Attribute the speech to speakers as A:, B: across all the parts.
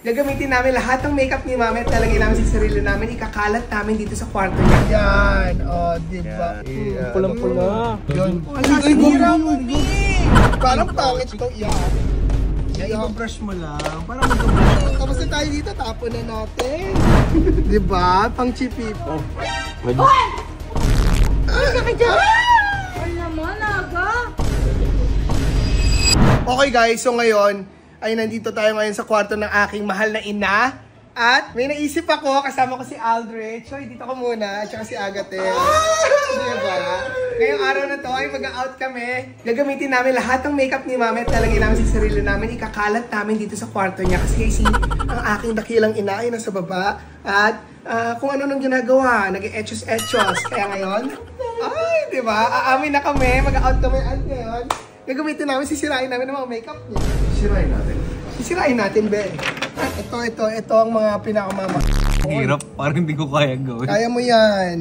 A: Gagamitin namin lahat ng makeup ni Mami at lalagay namin sa sarili namin. Ikakalat namin dito sa kwarto niya. Yan. O, diba?
B: Pulang-pula.
A: Yun. Wala, sinira mo, Mi! Parang pangit ito. Yan.
B: I-brush mo lang. Parang mag-brush.
A: Tapos na tayo dito, tapon na natin. Diba? Pang chipip.
C: Oh!
A: Ay, nakadyan!
D: Ay naman, aga.
A: Okay guys, so ngayon ay nandito tayo ngayon sa kwarto ng aking mahal na ina. At may naisip ako, kasama ko si Aldrich. So, dito ko muna, at saka si Agate. Diba? Ngayong araw na to ay mag-out kami. Gagamitin namin lahat ng makeup ni Mami at lalagay namin sa sarili namin. Ikakalat namin dito sa kwarto niya. Kasi ang aking dakilang ina ay nasa baba. At kung ano nang ginagawa, nag-etchos-etchos. Kaya ngayon, ay, diba? Aamin na kami, mag-out kami. At ngayon, gagamitin namin, sisirain namin ng mga makeup niya.
C: Sisirain natin.
A: Sisirain natin, be. Ito ang mga pinakamama.
B: Hirap, parang hindi ko kaya gawin.
A: Kaya mo yan.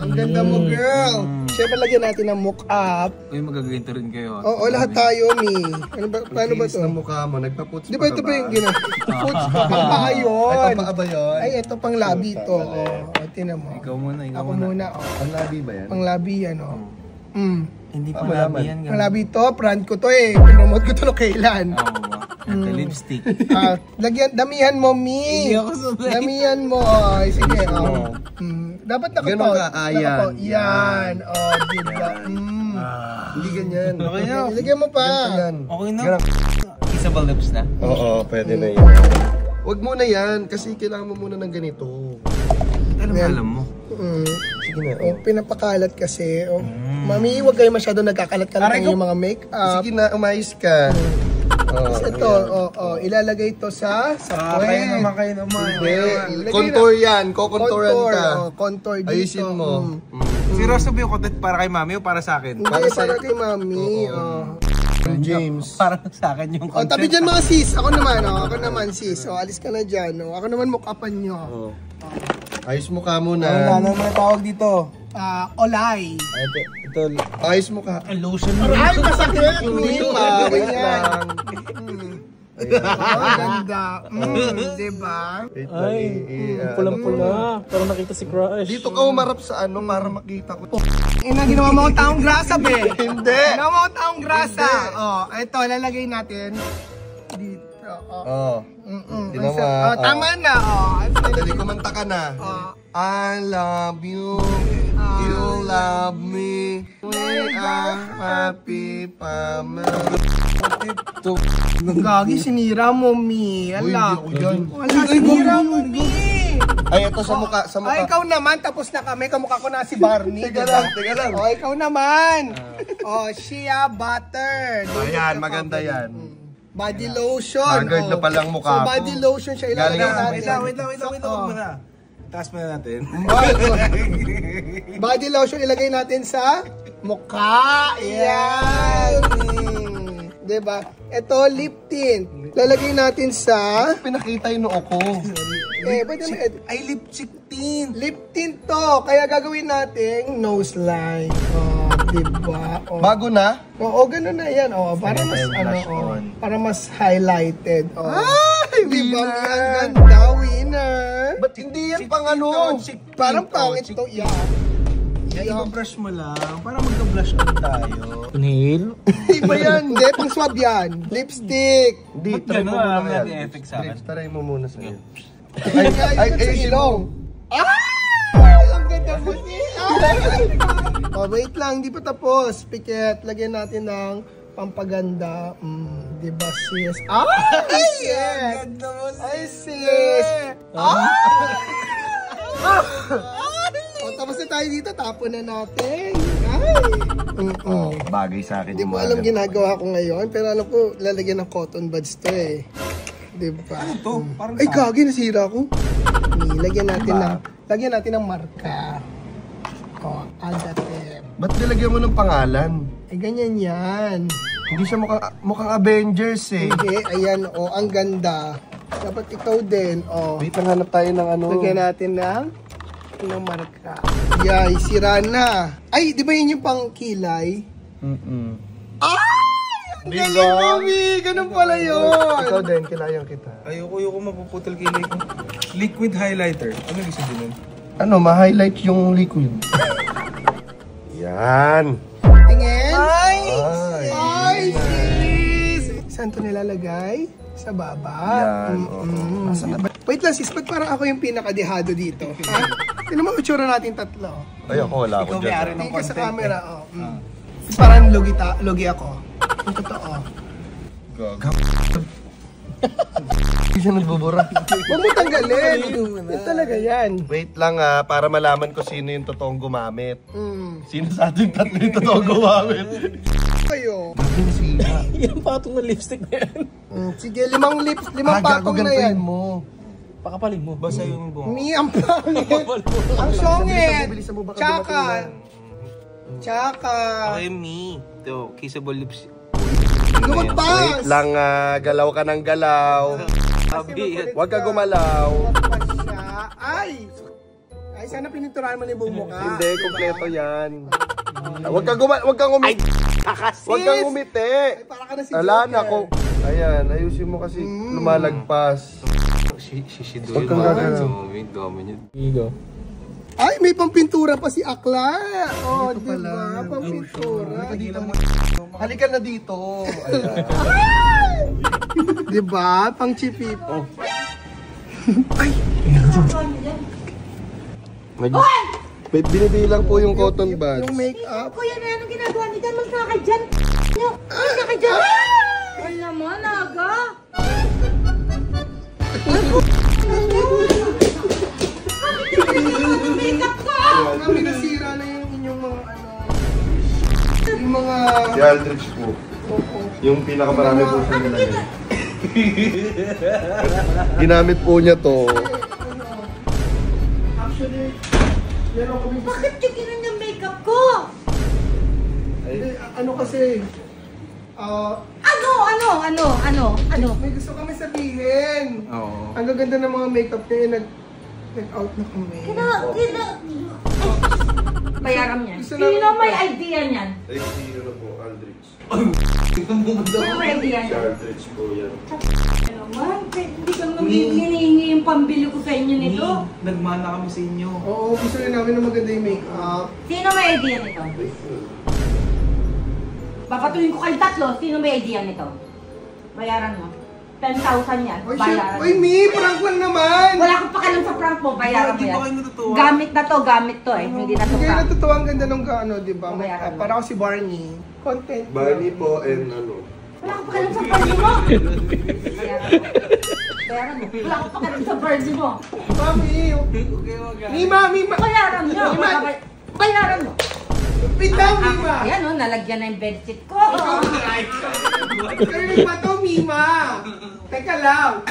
A: Ang ganda mo, girl. Siyempre, lagyan natin ng mock-up.
B: Uy, magaganto rin kayo.
A: Oo, lahat tayo, Mi. Ano ba, paano ba to?
C: Ng mukha mo, nagpa-puts
A: Di ba ito pa yung gina? Puts pa, pang paa yun.
C: Ay, pang ba yun?
A: Ay, ito pang labi to. O, tinan mo.
B: Ikaw muna, ikaw
A: Ako
B: muna.
A: muna, o.
C: Ang labi ba yan?
A: Pang labi yan, o.
B: Hindi pa
C: malaman.
B: labi yan.
A: Pang labi to, brand ko to eh. Pinomote ko to no kailan.
B: Oo ba? Ito lipstick.
A: Lagyan, damihan mo, Mi.
B: Hindi ako sabay.
A: Damihan mo. Ay, sige. Dapat
C: Ganun
A: nakapaw.
C: ka, ayan.
A: Yan. Oh, diba?
C: Hindi ganyan.
B: Okay na.
A: Lagyan mo pa.
C: Ganito yan.
B: Okay na. Kissable lips na.
C: Oo, pwede na yan. Huwag muna yan, kasi kailangan mo muna ng ganito.
B: Ano ba alam mo?
C: Sige na.
A: Oh, pinapakalat kasi. Oh. Mami, huwag kayo masyado nagkakalat-kalat ng yung mga make-up.
C: Sige na, umayos ka.
A: Tapos ito, ilalagay ito sa puwet.
B: Kayo naman.
A: Lagay
C: Contour yan, kukonturan ka.
A: Contour dito.
C: Ayusin mo.
B: Si Rosso ba yung content para kay Mami o para sa akin?
A: Hindi, para kay Mami.
C: James.
B: Para sa akin yung content.
A: Tabi dyan mga sis. Ako naman sis. Alis ka na dyan. Ako naman mock-upan nyo.
C: Ayos mo ka muna.
B: Ano naman tawag dito?
A: Olay.
B: Ito.
C: Ayos mo ka.
B: Lotion.
A: Ay, masakit!
C: Hindi
A: Hindi
C: pa, wait
A: ganyan.
C: lang.
A: Ganda. Diba?
C: Wait lang.
B: Pulang-pula. Parang nakita si Crush.
C: Dito ka umarap sa ano para makita ko.
A: Ginawa mo akong taong grasa, be.
C: Hindi.
A: Ginawa mo akong taong grasa. Ito, lalagay natin dito. Tama na.
C: Dali, kumanta ka na. I love you. You love me. We are happy family.
A: Gagi, sinira mo, Mi. Ala. Wala, sinira mo, Mi.
C: Ay, ito sa mukha, sa mukha.
A: Ay, ikaw naman. Tapos na kami. Kamukha ko na si Barney.
C: Teka lang.
A: Ikaw naman. Shea butter.
C: Ayan, maganda yan.
A: Body lotion.
C: Haggard na palang mukha
A: So,
C: ko.
A: body lotion siya ilalagay
C: Galing ako.
A: natin.
B: Wait lang muna. Taas muna natin.
A: Body lotion ilagay natin sa mukha. Yan. Diba? Ito, lip tint. Lalagay natin sa...
C: Pinakita yung noo ko.
A: Pwede na.
B: Ay, lipstick tint.
A: Lip tint to. Kaya gagawin natin nose line. Diba?
C: Bago na?
A: Oo, ganun na yan. Para mas, para mas highlighted.
C: Ay,
A: Diba?
C: winner!
A: Ang ganda, winner.
C: Ba't hindi yan pang ano?
A: Parang pangit to. Yan.
B: I-brush mo lang. Parang mag-blush ulit tayo. Nail?
A: Iba yan. Hindi, pang swab yan. Lipstick.
C: Hindi,
B: Ba't
C: try mo
B: gano'n?
C: muna
B: Ang
C: yan.
B: nag-e-effect sa akin.
C: Try mo muna sa'yo.
A: Ay, sa
C: ayusin
A: ilong.
C: mo.
A: Ang ganda mo niya. Wait lang. Hindi pa tapos. Piket, lagyan natin ng pampaganda. Diba, sis? Ay, yes. Ay, sis. Tapos na tayo dito. Tapon na natin. Ay.
C: Bagay sa akin.
A: Hindi mo alam ginagawa ko ngayon. Pero alam ko, lalagyan ng cotton buds to eh. Diba?
B: Ano to? Parang
A: Ay, kagi, nasira ko. Lagyan natin ng marka. Agate.
C: Ba't nilagyan mo ng pangalan?
A: Ganyan yan.
C: Hindi siya mukhang Avengers eh.
A: Hindi, ayan, ang ganda. Dapat ikaw din,
C: Wait, hanap tayo ng ano.
A: Lagyan natin ng marka. Yay, sira na. Ay, di ba yun yung pang kilay? Ay! Galing mo, Mi! Ganun pala yun!
C: Ikaw din, kilayang kita.
B: Ayoko mapuputol kilay ko. Liquid highlighter. Ano ibig sabihin nun?
C: Ano, ma-highlight yung liquid. Yan.
A: Tingin! Ay!
C: Ay!
A: Sis! Saan ito nilalagay? Sa baba?
C: Yan,
A: Wait lang sis, ba't parang ako yung pinakadehado dito? Ha? Tignan mo, utsura natin tatlo.
C: Ay, ako wala ako
B: Ikaw may ari
C: dyan.
B: ng
A: Tingin ka sa
B: content.
A: camera, oh. Parang logi ako. Yung totoo.
C: Hindi siya nagbubura.
A: Huwag mo tanggalin. Yan talaga yan.
C: Wait lang para malaman ko sino yung totoong gumamit.
A: Mm.
C: Sino sa ating tatlo yung totoong gumamit?
A: Kayo.
B: Yung patong na lipstick na yan.
A: Sige, limang patong na yan.
C: mo.
B: Pakapalin mo. Basta yung bunga.
A: Mi, ang pangit. Ang songit. Tsaka.
B: Okay, me. Ito, kissable lips.
A: Lumagpas.
C: Wait lang galaw ka ng galaw. Huwag ka gumalaw.
A: Ay, sana pininturahan mo na yung buong mukha.
C: Hindi, kompleto yan. Huwag kang umiti. Huwag kang umiti.
A: Ay, para ka na si
C: Ala
A: Joker.
C: na ko. Ayan, ayusin mo kasi lumalagpas. Huwag kang gagalaw.
B: Igo.
A: Ay, may pampintura pa si Akla. Oh, diba? Pampintura.
C: Halika na dito. Ayan.
A: Diba? Pang chipipo.
C: Binibilang po yung cotton buds.
A: Yung makeup.
D: Kuya, na anong ginagawa niyo dyan? Magsakay dyan. Magsakay dyan. Ay naman, aga. Makeup ko!
A: Mami, nasira na yung inyong mga yung mga...
C: Si Aldrich po. Yung pinakamarami po siya nilagay. Ginamit po niya to.
A: Actually, meron kami...
D: Bakit yung ganun yung makeup ko?
A: Ano kasi...
D: Ano?
A: May gusto kami sabihin.
B: Oo.
A: Ang gaganda ng mga makeup niya, nag-out na kami.
D: Bayaran niyan.
A: Gusto namin
D: Sino may
A: ito.
D: idea niyan?
C: Ay, si ano po, Aldrich.
D: Sino may idea
C: Si
D: niyan?
C: Aldrich po yan.
D: Ano naman? Hindi kang hinihingi yung pambili ko sa inyo nito.
B: Nagmana kami sa inyo.
A: Oo, gusto rin namin na maganda yung makeup.
D: Sino may idea nito? Papatuloy ko kayo tatlo. Sino may idea nito? Bayaran mo. 10,000 yan. Bayaran
A: Oy,
D: mo.
A: Mi, prank lang naman!
D: Wala akong pakialam sa prank mo. Bayaran mo
B: Hindi
D: yan.
B: ba kayo natutuwa?
D: Gamit to eh. Hindi na to
A: Hindi,
D: prank.
A: natutuwa ang ganda nung ano, di ba?
D: Bayaran mo.
A: Para ako si Barney. Content.
C: Barney po and ano.
D: Wala akong pakialam sa party mo. Bayaran mo. Bayaran mo. Wala akong pakialam sa party mo.
A: Mami, Mima!
D: Bayaran mo. Bayaran mo.
A: Bitaw, Mima!
D: Ayan o, nalagyan na yung bedsheet ko.
A: Kayo ba to, Mima? Teka lang.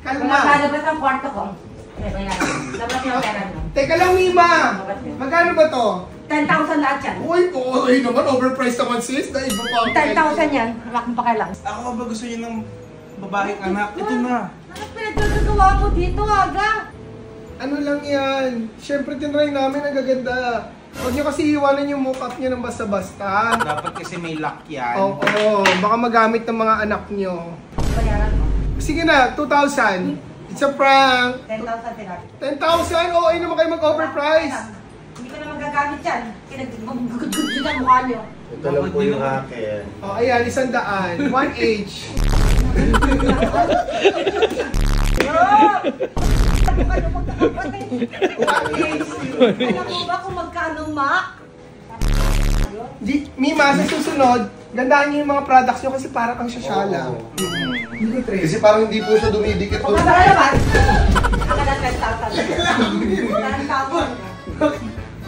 A: Kalma.
D: Lalabas ang kwarto ko. Bayaran mo. Labas yung bayaran mo.
A: Teka lang, Mima. Magkano ba to?
D: 10,000 lahat yan.
A: Uy, naman, overpriced naman sis. Na iba pa.
D: 10,000 yan. Wala akong pakialam.
B: Ako ba gusto niyo ng babaeng anak? Ito na.
D: Ano pinagkagagawa mo dito, aga?
A: Ano lang yan? Siyempre, tinry namin. Ang gaganda. Huwag niyo kasi iwanan yung mukha niyo ng basta-basta.
B: Dapat kasi may lock yan.
A: Oo, baka magamit ng mga anak niyo.
D: Bayaran mo.
A: Sige na, 2,000. It's a prank.
D: 10,000 tinat.
A: 10,000? Oo, naman kayo mag-overprice.
D: Hindi ko na magagamit yan. Pinagugugugugug yun ang mukha niyo.
C: Ito lang po yung akin.
A: Oh, ayan, 100. 1H.
D: Alam mo ba kung magkano, Mac?
A: Mima, sa susunod, gandaan niyo yung mga products niyo kasi parang ang sasyala.
C: Oo.
A: Hindi ko
C: Kasi parang hindi po siya dumidikit
D: Kung
C: doon.
D: nasa labas, ako na 10,000. 10,000.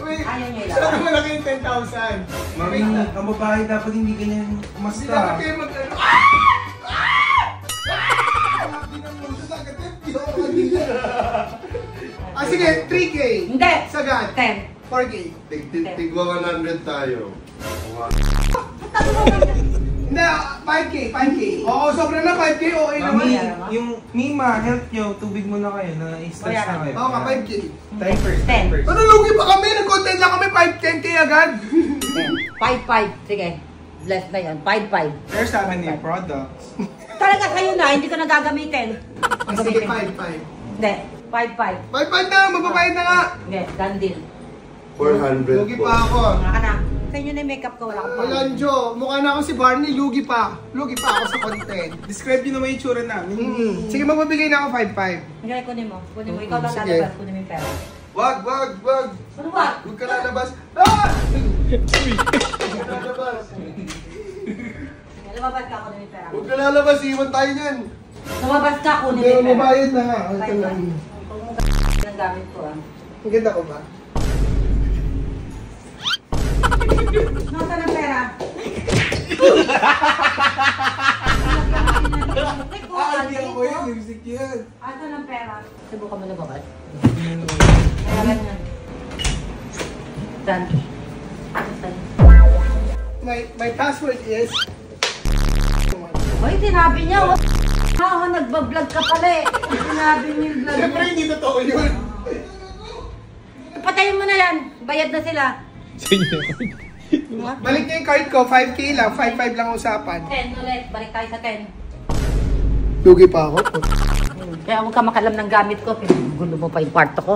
A: Wait,
D: Ayaw niya
A: saan
D: ilabas.
A: malaki yung 10,000?
B: Mami, ang babae dapat hindi ganyan
A: Hindi dapat
B: umasta.
A: kayo mag-ano. Sige, 3K.
D: Hindi.
A: Sagad.
D: 10.
A: 4K.
C: Tigwa 100 tayo.
A: Hindi, 5K. 5K. Oo, sobra na 5K. Okay naman.
B: Mami, yung Mima, help nyo, tubig muna kayo, na-stress na kayo.
A: Oo ka, 5K.
B: Time first,
D: 10.
A: Ano, lugi pa kami? Nag-content lang kami, 5-10K agad.
D: 5-5. Sige. Bless na yan. 5-5.
B: Pero sa akin yung products.
D: Talaga kayo na, hindi ko na gagamitin.
A: Sige,
D: Gagamitin.
A: 5-5.
D: Hindi, 5-5.
A: 5-5 na, mababayad na nga.
D: Hindi, done deal.
C: 400
A: Lugi
C: po.
A: pa ako.
D: Mga ka na. Sa inyo na yung makeup ko, wala akong
A: Wala, Jo. Mukha na ako si Barney, lugi pa. Lugi pa ako sa content.
B: Describe nyo naman yung itsura namin.
A: Sige, magbibigay na ako 5-5.
D: Hindi, kunin mo. Kunin mo. Ikaw lang
A: Sige.
D: lalabas. Kunin mo yung pera.
C: Wag!
D: Ano ba?
C: Huwag ka lalabas. Ah! Huwag ka lalabas.
D: Lumabas ka, kunin mo yung pera.
C: Huwag ka lalabas, iwan tayo niyan.
D: Lumabas ka, kunin mo
A: Hindi,
D: yung pera.
A: mabayad na nga. Ito
D: 5-5.
A: lang.
D: Huwag mo g***** ng gamit ko ah.
A: Ang ganda ko ba?
D: Nasaan ang pera?
B: Hindi ako yun, music yun.
D: Asan ang pera? Subukan mo na ba? Kaya ganyan. Saan? Saan?
A: My password is...
D: Hoy, sinabi niya. Nagbablog ka pala eh. Sinabi niya yung vlog
A: Siyempre,
D: niya.
A: hindi totoo yun.
D: Patayin mo na yan. Bayad na sila.
A: Balik niya yung card ko, 5K lang. 5-5 lang usapan.
D: 10 ulit. Balik tayo sa 10.
A: Lugi pa ako.
D: Kaya huwag ka makalam ng gamit ko. Gulo mo pa yung kwarto ko.